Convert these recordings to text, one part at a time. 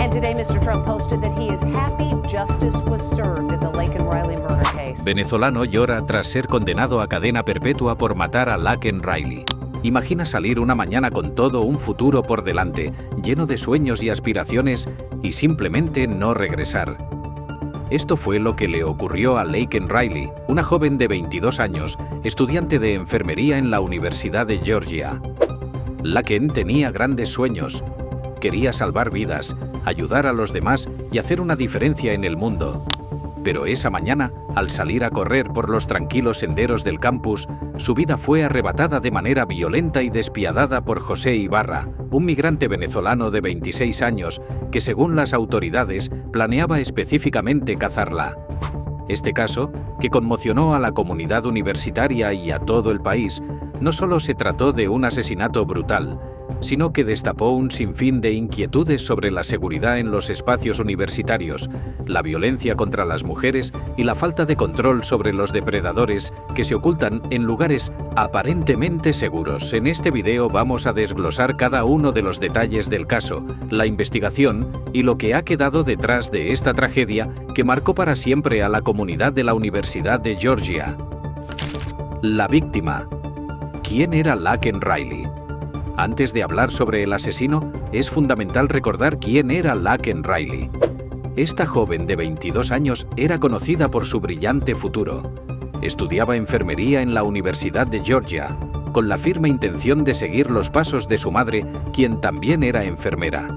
And today, Mr. Trump posted that he is happy justice was served in the Laken Riley murder case. Venezolano llora tras ser condenado a cadena perpetua por matar a Laken Riley. Imagina salir una mañana con todo un futuro por delante, lleno de sueños y aspiraciones, y simplemente no regresar. Esto fue lo que le ocurrió a Laken Riley, una joven de 22 años, estudiante de enfermería en la Universidad de Georgia. Laken tenía grandes sueños. Quería salvar vidas, ayudar a los demás y hacer una diferencia en el mundo. Pero esa mañana, al salir a correr por los tranquilos senderos del campus, su vida fue arrebatada de manera violenta y despiadada por José Ibarra, un migrante venezolano de 26 años que, según las autoridades, planeaba específicamente cazarla. Este caso, que conmocionó a la comunidad universitaria y a todo el país, no solo se trató de un asesinato brutal, sino que destapó un sinfín de inquietudes sobre la seguridad en los espacios universitarios, la violencia contra las mujeres y la falta de control sobre los depredadores que se ocultan en lugares aparentemente seguros. En este video vamos a desglosar cada uno de los detalles del caso, la investigación y lo que ha quedado detrás de esta tragedia que marcó para siempre a la comunidad de la Universidad de Georgia. La víctima. ¿Quién era Laken Riley? Antes de hablar sobre el asesino, es fundamental recordar quién era Laken Riley. Esta joven de 22 años era conocida por su brillante futuro. Estudiaba enfermería en la Universidad de Georgia, con la firme intención de seguir los pasos de su madre, quien también era enfermera.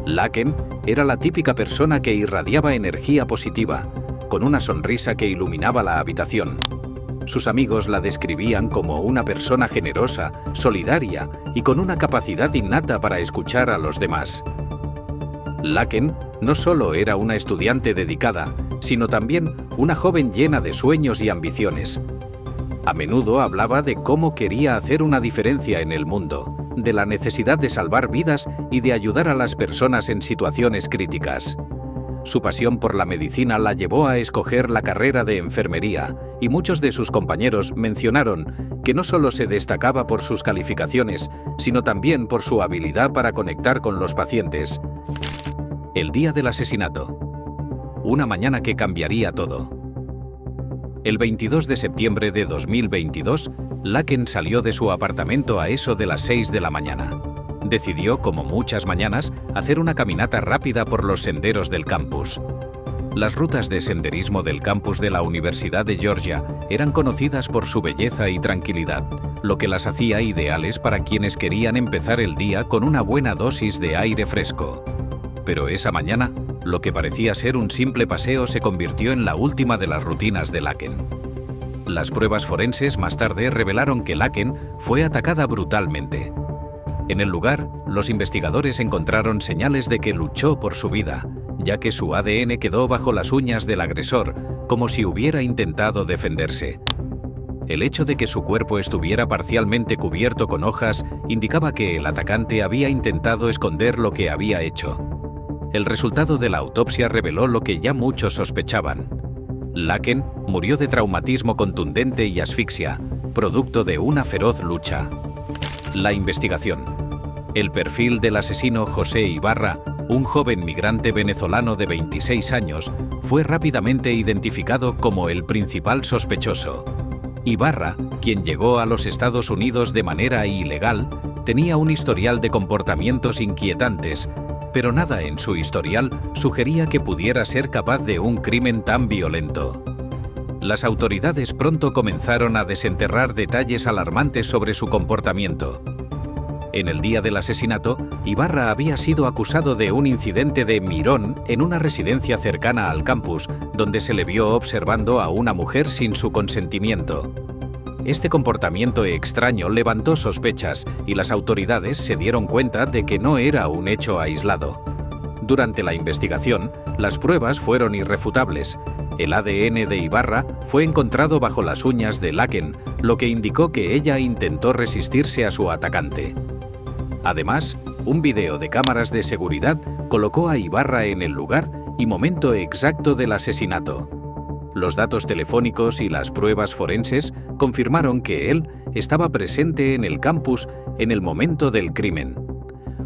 Laken era la típica persona que irradiaba energía positiva, con una sonrisa que iluminaba la habitación. Sus amigos la describían como una persona generosa, solidaria y con una capacidad innata para escuchar a los demás. Laken no solo era una estudiante dedicada, sino también una joven llena de sueños y ambiciones. A menudo hablaba de cómo quería hacer una diferencia en el mundo, de la necesidad de salvar vidas y de ayudar a las personas en situaciones críticas. Su pasión por la medicina la llevó a escoger la carrera de enfermería, y muchos de sus compañeros mencionaron que no solo se destacaba por sus calificaciones, sino también por su habilidad para conectar con los pacientes. El día del asesinato. Una mañana que cambiaría todo. El 22 de septiembre de 2022, Laken salió de su apartamento a eso de las 6 de la mañana. Decidió, como muchas mañanas, hacer una caminata rápida por los senderos del campus. Las rutas de senderismo del campus de la Universidad de Georgia eran conocidas por su belleza y tranquilidad, lo que las hacía ideales para quienes querían empezar el día con una buena dosis de aire fresco. Pero esa mañana, lo que parecía ser un simple paseo se convirtió en la última de las rutinas de Laken. Las pruebas forenses más tarde revelaron que Laken fue atacada brutalmente. En el lugar, los investigadores encontraron señales de que luchó por su vida, ya que su ADN quedó bajo las uñas del agresor, como si hubiera intentado defenderse. El hecho de que su cuerpo estuviera parcialmente cubierto con hojas indicaba que el atacante había intentado esconder lo que había hecho. El resultado de la autopsia reveló lo que ya muchos sospechaban. Laken murió de traumatismo contundente y asfixia, producto de una feroz lucha. La investigación. El perfil del asesino José Ibarra, un joven migrante venezolano de 26 años, fue rápidamente identificado como el principal sospechoso. Ibarra, quien llegó a los Estados Unidos de manera ilegal, tenía un historial de comportamientos inquietantes, pero nada en su historial sugería que pudiera ser capaz de un crimen tan violento. Las autoridades pronto comenzaron a desenterrar detalles alarmantes sobre su comportamiento. En el día del asesinato, Ibarra había sido acusado de un incidente de mirón en una residencia cercana al campus, donde se le vio observando a una mujer sin su consentimiento. Este comportamiento extraño levantó sospechas y las autoridades se dieron cuenta de que no era un hecho aislado. Durante la investigación, las pruebas fueron irrefutables. El ADN de Ibarra fue encontrado bajo las uñas de Laken, lo que indicó que ella intentó resistirse a su atacante. Además, un video de cámaras de seguridad colocó a Ibarra en el lugar y momento exacto del asesinato. Los datos telefónicos y las pruebas forenses confirmaron que él estaba presente en el campus en el momento del crimen.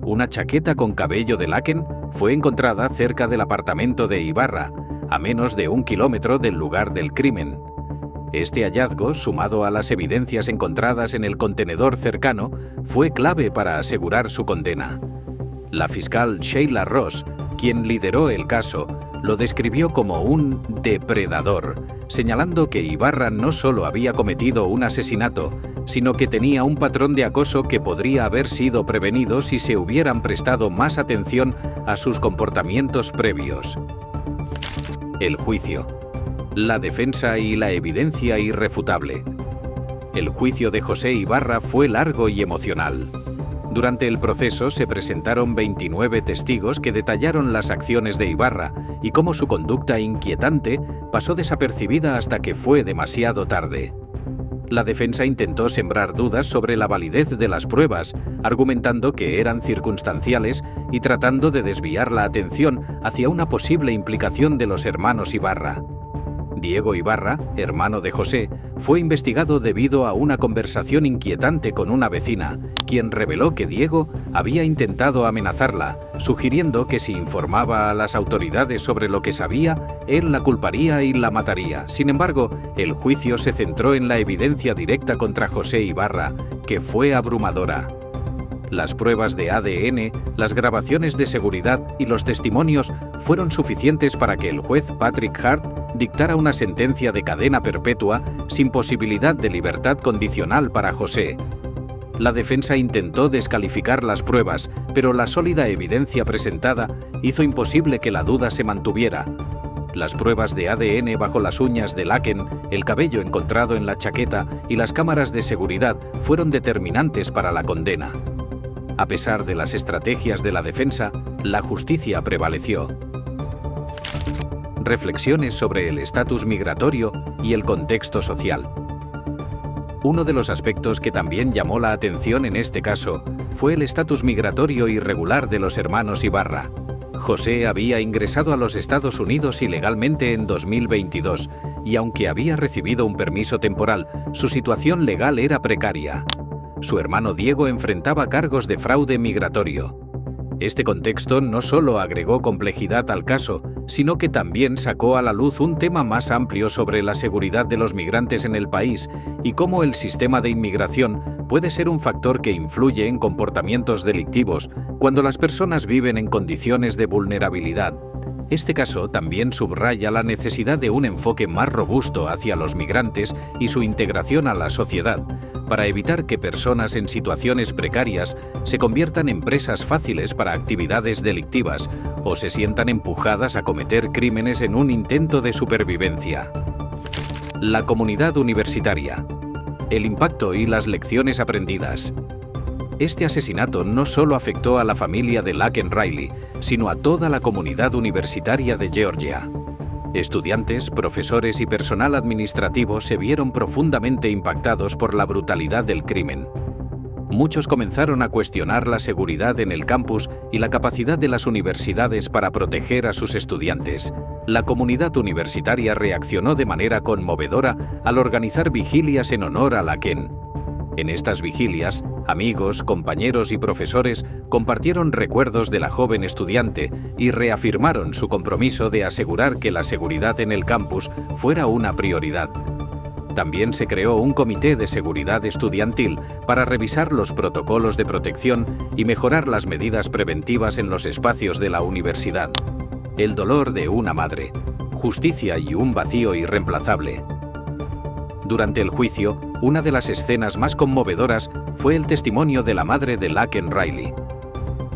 Una chaqueta con cabello de Laken fue encontrada cerca del apartamento de Ibarra, a menos de 1 kilómetro del lugar del crimen. Este hallazgo, sumado a las evidencias encontradas en el contenedor cercano, fue clave para asegurar su condena. La fiscal Sheila Ross, quien lideró el caso, lo describió como un depredador, señalando que Ibarra no solo había cometido un asesinato, sino que tenía un patrón de acoso que podría haber sido prevenido si se hubieran prestado más atención a sus comportamientos previos. El juicio. La defensa y la evidencia irrefutable. El juicio de José Ibarra fue largo y emocional. Durante el proceso se presentaron 29 testigos que detallaron las acciones de Ibarra y cómo su conducta inquietante pasó desapercibida hasta que fue demasiado tarde. La defensa intentó sembrar dudas sobre la validez de las pruebas, argumentando que eran circunstanciales y tratando de desviar la atención hacia una posible implicación de los hermanos Ibarra. Diego Ibarra, hermano de José, fue investigado debido a una conversación inquietante con una vecina, quien reveló que Diego había intentado amenazarla, sugiriendo que si informaba a las autoridades sobre lo que sabía, él la culparía y la mataría. Sin embargo, el juicio se centró en la evidencia directa contra José Ibarra, que fue abrumadora. Las pruebas de ADN, las grabaciones de seguridad y los testimonios fueron suficientes para que el juez Patrick Hart dictara una sentencia de cadena perpetua sin posibilidad de libertad condicional para José. La defensa intentó descalificar las pruebas, pero la sólida evidencia presentada hizo imposible que la duda se mantuviera. Las pruebas de ADN bajo las uñas de Laken, el cabello encontrado en la chaqueta y las cámaras de seguridad fueron determinantes para la condena. A pesar de las estrategias de la defensa, la justicia prevaleció. Reflexiones sobre el estatus migratorio y el contexto social. Uno de los aspectos que también llamó la atención en este caso fue el estatus migratorio irregular de los hermanos Ibarra. José había ingresado a los Estados Unidos ilegalmente en 2022 y aunque había recibido un permiso temporal, su situación legal era precaria. Su hermano Diego enfrentaba cargos de fraude migratorio. Este contexto no solo agregó complejidad al caso, sino que también sacó a la luz un tema más amplio sobre la seguridad de los migrantes en el país y cómo el sistema de inmigración puede ser un factor que influye en comportamientos delictivos cuando las personas viven en condiciones de vulnerabilidad. Este caso también subraya la necesidad de un enfoque más robusto hacia los migrantes y su integración a la sociedad, para evitar que personas en situaciones precarias se conviertan en presas fáciles para actividades delictivas o se sientan empujadas a cometer crímenes en un intento de supervivencia. La comunidad universitaria. El impacto y las lecciones aprendidas. Este asesinato no solo afectó a la familia de Laken Riley, sino a toda la comunidad universitaria de Georgia. Estudiantes, profesores y personal administrativo se vieron profundamente impactados por la brutalidad del crimen. Muchos comenzaron a cuestionar la seguridad en el campus y la capacidad de las universidades para proteger a sus estudiantes. La comunidad universitaria reaccionó de manera conmovedora al organizar vigilias en honor a Laken. En estas vigilias, amigos, compañeros y profesores compartieron recuerdos de la joven estudiante y reafirmaron su compromiso de asegurar que la seguridad en el campus fuera una prioridad. También se creó un comité de seguridad estudiantil para revisar los protocolos de protección y mejorar las medidas preventivas en los espacios de la universidad. El dolor de una madre, justicia y un vacío irreemplazable. Durante el juicio, una de las escenas más conmovedoras fue el testimonio de la madre de Laken Riley.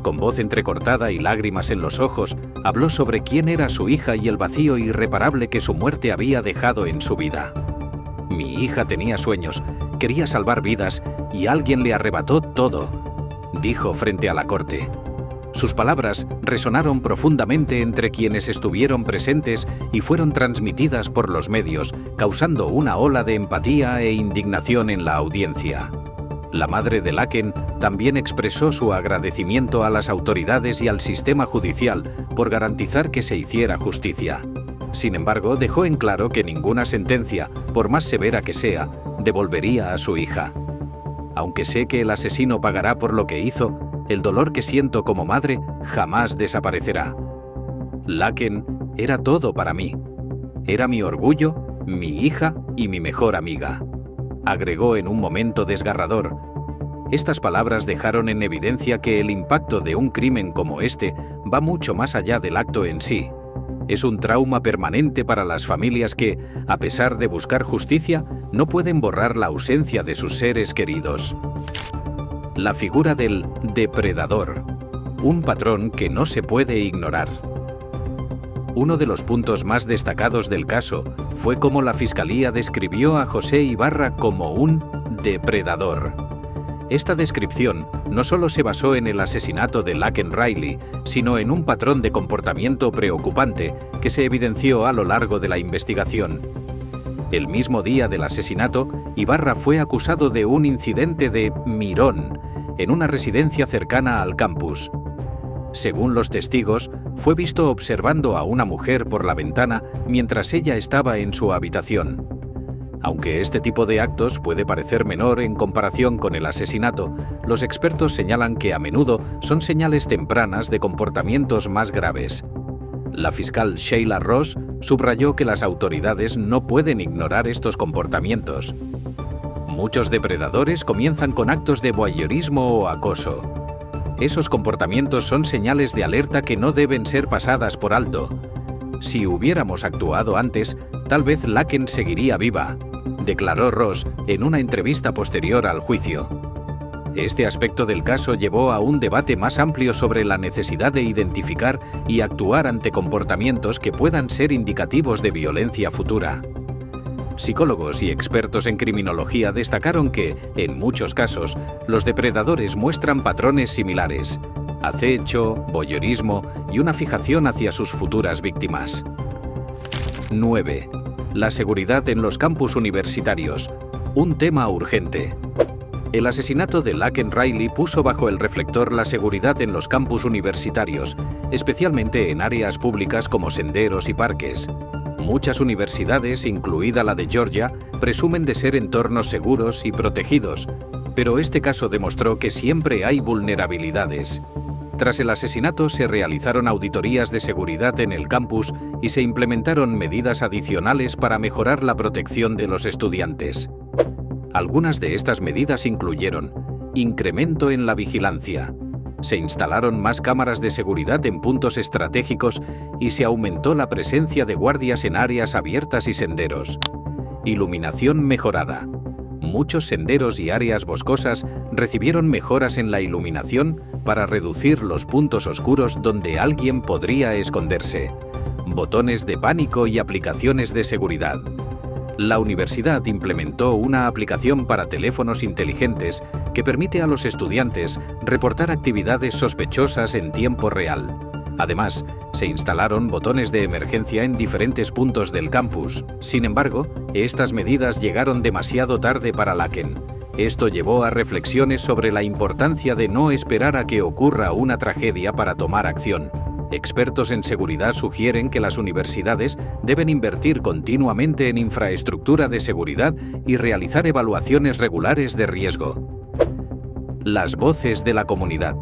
Con voz entrecortada y lágrimas en los ojos, habló sobre quién era su hija y el vacío irreparable que su muerte había dejado en su vida. Mi hija tenía sueños, quería salvar vidas y alguien le arrebató todo, dijo frente a la corte. Sus palabras resonaron profundamente entre quienes estuvieron presentes y fueron transmitidas por los medios, causando una ola de empatía e indignación en la audiencia. La madre de Laken también expresó su agradecimiento a las autoridades y al sistema judicial por garantizar que se hiciera justicia. Sin embargo, dejó en claro que ninguna sentencia, por más severa que sea, devolvería a su hija. Aunque sé que el asesino pagará por lo que hizo, el dolor que siento como madre jamás desaparecerá. Laken era todo para mí. Era mi orgullo, mi hija y mi mejor amiga», agregó en un momento desgarrador. Estas palabras dejaron en evidencia que el impacto de un crimen como este va mucho más allá del acto en sí. Es un trauma permanente para las familias que, a pesar de buscar justicia, no pueden borrar la ausencia de sus seres queridos. La figura del depredador, un patrón que no se puede ignorar. Uno de los puntos más destacados del caso fue cómo la Fiscalía describió a José Ibarra como un depredador. Esta descripción no solo se basó en el asesinato de Laken Riley, sino en un patrón de comportamiento preocupante que se evidenció a lo largo de la investigación. El mismo día del asesinato, Ibarra fue acusado de un incidente de mirón en una residencia cercana al campus. Según los testigos, fue visto observando a una mujer por la ventana mientras ella estaba en su habitación. Aunque este tipo de actos puede parecer menor en comparación con el asesinato, los expertos señalan que a menudo son señales tempranas de comportamientos más graves. La fiscal Sheila Ross subrayó que las autoridades no pueden ignorar estos comportamientos. Muchos depredadores comienzan con actos de voyeurismo o acoso. Esos comportamientos son señales de alerta que no deben ser pasadas por alto. Si hubiéramos actuado antes, tal vez Laken seguiría viva, declaró Ross en una entrevista posterior al juicio. Este aspecto del caso llevó a un debate más amplio sobre la necesidad de identificar y actuar ante comportamientos que puedan ser indicativos de violencia futura. Psicólogos y expertos en criminología destacaron que, en muchos casos, los depredadores muestran patrones similares: acecho, voyeurismo y una fijación hacia sus futuras víctimas. 9. La seguridad en los campus universitarios, un tema urgente. El asesinato de Laken Riley puso bajo el reflector la seguridad en los campus universitarios, especialmente en áreas públicas como senderos y parques. Muchas universidades, incluida la de Georgia, presumen de ser entornos seguros y protegidos, pero este caso demostró que siempre hay vulnerabilidades. Tras el asesinato se realizaron auditorías de seguridad en el campus y se implementaron medidas adicionales para mejorar la protección de los estudiantes. Algunas de estas medidas incluyeron incremento en la vigilancia. Se instalaron más cámaras de seguridad en puntos estratégicos y se aumentó la presencia de guardias en áreas abiertas y senderos. Iluminación mejorada. Muchos senderos y áreas boscosas recibieron mejoras en la iluminación para reducir los puntos oscuros donde alguien podría esconderse. Botones de pánico y aplicaciones de seguridad. La universidad implementó una aplicación para teléfonos inteligentes que permite a los estudiantes reportar actividades sospechosas en tiempo real. Además, se instalaron botones de emergencia en diferentes puntos del campus. Sin embargo, estas medidas llegaron demasiado tarde para Laken. Esto llevó a reflexiones sobre la importancia de no esperar a que ocurra una tragedia para tomar acción. Expertos en seguridad sugieren que las universidades deben invertir continuamente en infraestructura de seguridad y realizar evaluaciones regulares de riesgo. Las voces de la comunidad.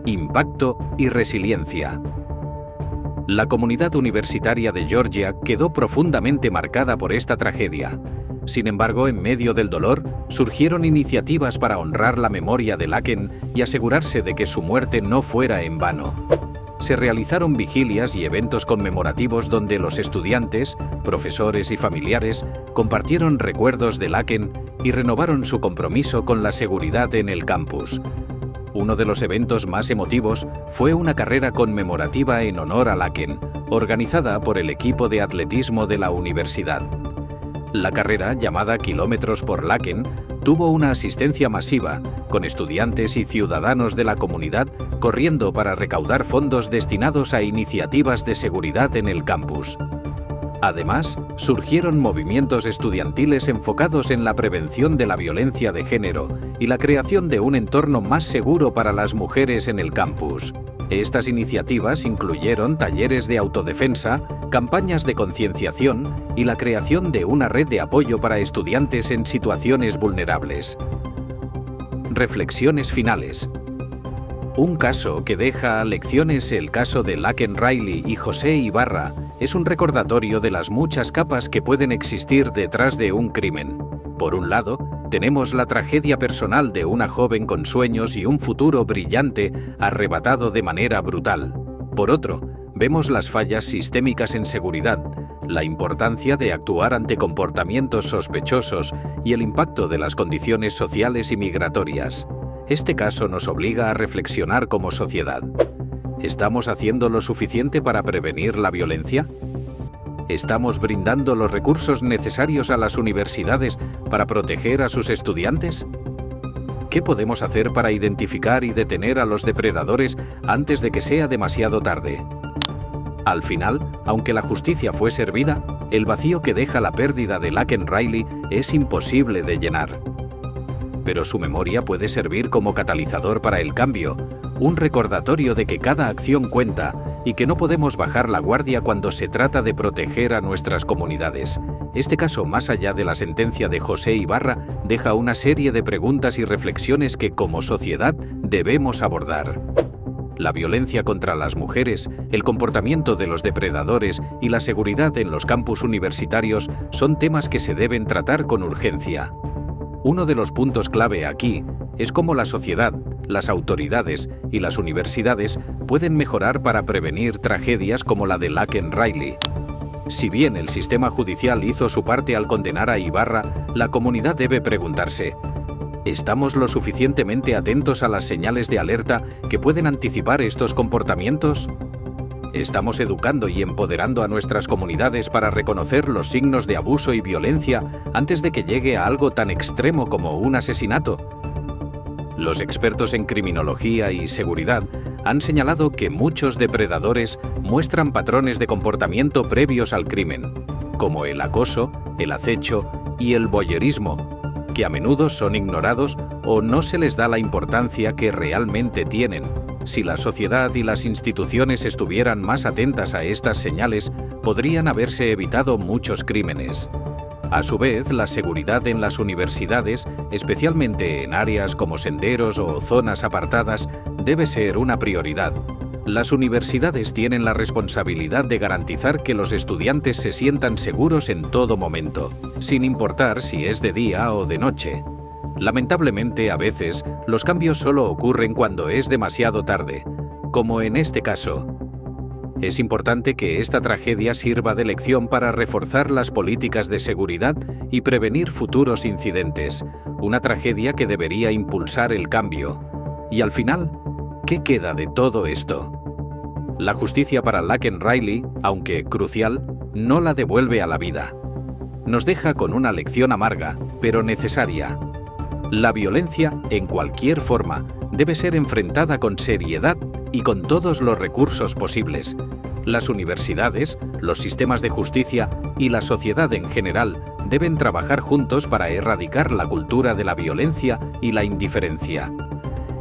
Impacto y resiliencia. La comunidad universitaria de Georgia quedó profundamente marcada por esta tragedia. Sin embargo, en medio del dolor, surgieron iniciativas para honrar la memoria de Laken y asegurarse de que su muerte no fuera en vano. Se realizaron vigilias y eventos conmemorativos donde los estudiantes, profesores y familiares compartieron recuerdos de Laken y renovaron su compromiso con la seguridad en el campus. Uno de los eventos más emotivos fue una carrera conmemorativa en honor a Laken, organizada por el equipo de atletismo de la universidad. La carrera, llamada Kilómetros por Laken, tuvo una asistencia masiva, con estudiantes y ciudadanos de la comunidad corriendo para recaudar fondos destinados a iniciativas de seguridad en el campus. Además, surgieron movimientos estudiantiles enfocados en la prevención de la violencia de género y la creación de un entorno más seguro para las mujeres en el campus. Estas iniciativas incluyeron talleres de autodefensa, campañas de concienciación y la creación de una red de apoyo para estudiantes en situaciones vulnerables. Reflexiones finales. Un caso que deja lecciones. El caso de Laken Riley y José Ibarra es un recordatorio de las muchas capas que pueden existir detrás de un crimen. Por un lado, tenemos la tragedia personal de una joven con sueños y un futuro brillante arrebatado de manera brutal. Por otro, vemos las fallas sistémicas en seguridad, la importancia de actuar ante comportamientos sospechosos y el impacto de las condiciones sociales y migratorias. Este caso nos obliga a reflexionar como sociedad. ¿Estamos haciendo lo suficiente para prevenir la violencia? ¿Estamos brindando los recursos necesarios a las universidades para proteger a sus estudiantes? ¿Qué podemos hacer para identificar y detener a los depredadores antes de que sea demasiado tarde? Al final, aunque la justicia fue servida, el vacío que deja la pérdida de Laken Riley es imposible de llenar. Pero su memoria puede servir como catalizador para el cambio, un recordatorio de que cada acción cuenta y que no podemos bajar la guardia cuando se trata de proteger a nuestras comunidades. Este caso, más allá de la sentencia de José Ibarra, deja una serie de preguntas y reflexiones que como sociedad debemos abordar. La violencia contra las mujeres, el comportamiento de los depredadores y la seguridad en los campus universitarios son temas que se deben tratar con urgencia. Uno de los puntos clave aquí es cómo la sociedad, las autoridades y las universidades pueden mejorar para prevenir tragedias como la de Laken Riley. Si bien el sistema judicial hizo su parte al condenar a Ibarra, la comunidad debe preguntarse: ¿estamos lo suficientemente atentos a las señales de alerta que pueden anticipar estos comportamientos? ¿Estamos educando y empoderando a nuestras comunidades para reconocer los signos de abuso y violencia antes de que llegue a algo tan extremo como un asesinato? Los expertos en criminología y seguridad han señalado que muchos depredadores muestran patrones de comportamiento previos al crimen, como el acoso, el acecho y el voyeurismo, que a menudo son ignorados o no se les da la importancia que realmente tienen. Si la sociedad y las instituciones estuvieran más atentas a estas señales, podrían haberse evitado muchos crímenes. A su vez, la seguridad en las universidades, especialmente en áreas como senderos o zonas apartadas, debe ser una prioridad. Las universidades tienen la responsabilidad de garantizar que los estudiantes se sientan seguros en todo momento, sin importar si es de día o de noche. Lamentablemente, a veces, los cambios solo ocurren cuando es demasiado tarde, como en este caso. Es importante que esta tragedia sirva de lección para reforzar las políticas de seguridad y prevenir futuros incidentes, una tragedia que debería impulsar el cambio. Y al final, ¿qué queda de todo esto? La justicia para Laken Riley, aunque crucial, no la devuelve a la vida. Nos deja con una lección amarga, pero necesaria. La violencia, en cualquier forma, debe ser enfrentada con seriedad y con todos los recursos posibles. Las universidades, los sistemas de justicia y la sociedad en general deben trabajar juntos para erradicar la cultura de la violencia y la indiferencia.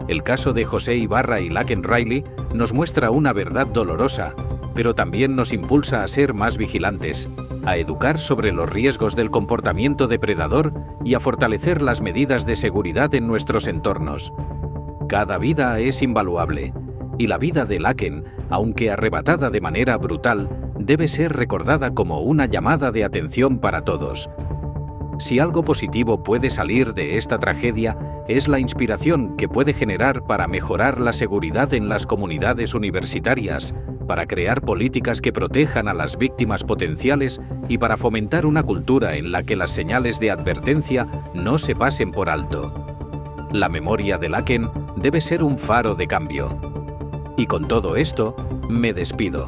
El caso de José Ibarra y Laken Riley nos muestra una verdad dolorosa, pero también nos impulsa a ser más vigilantes, a educar sobre los riesgos del comportamiento depredador y a fortalecer las medidas de seguridad en nuestros entornos. Cada vida es invaluable, y la vida de Laken, aunque arrebatada de manera brutal, debe ser recordada como una llamada de atención para todos. Si algo positivo puede salir de esta tragedia, es la inspiración que puede generar para mejorar la seguridad en las comunidades universitarias, para crear políticas que protejan a las víctimas potenciales y para fomentar una cultura en la que las señales de advertencia no se pasen por alto. La memoria de Laken debe ser un faro de cambio. Y con todo esto, me despido.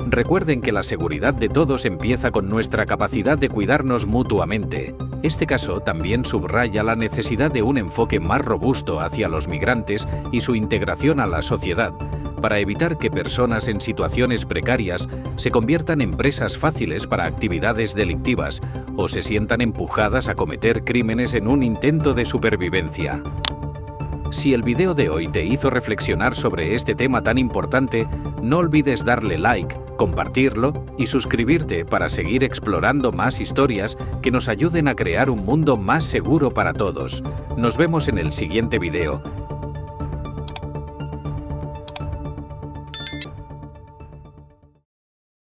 Recuerden que la seguridad de todos empieza con nuestra capacidad de cuidarnos mutuamente. Este caso también subraya la necesidad de un enfoque más robusto hacia los migrantes y su integración a la sociedad, para evitar que personas en situaciones precarias se conviertan en presas fáciles para actividades delictivas o se sientan empujadas a cometer crímenes en un intento de supervivencia. Si el video de hoy te hizo reflexionar sobre este tema tan importante, no olvides darle like, compartirlo y suscribirte para seguir explorando más historias que nos ayuden a crear un mundo más seguro para todos. Nos vemos en el siguiente video.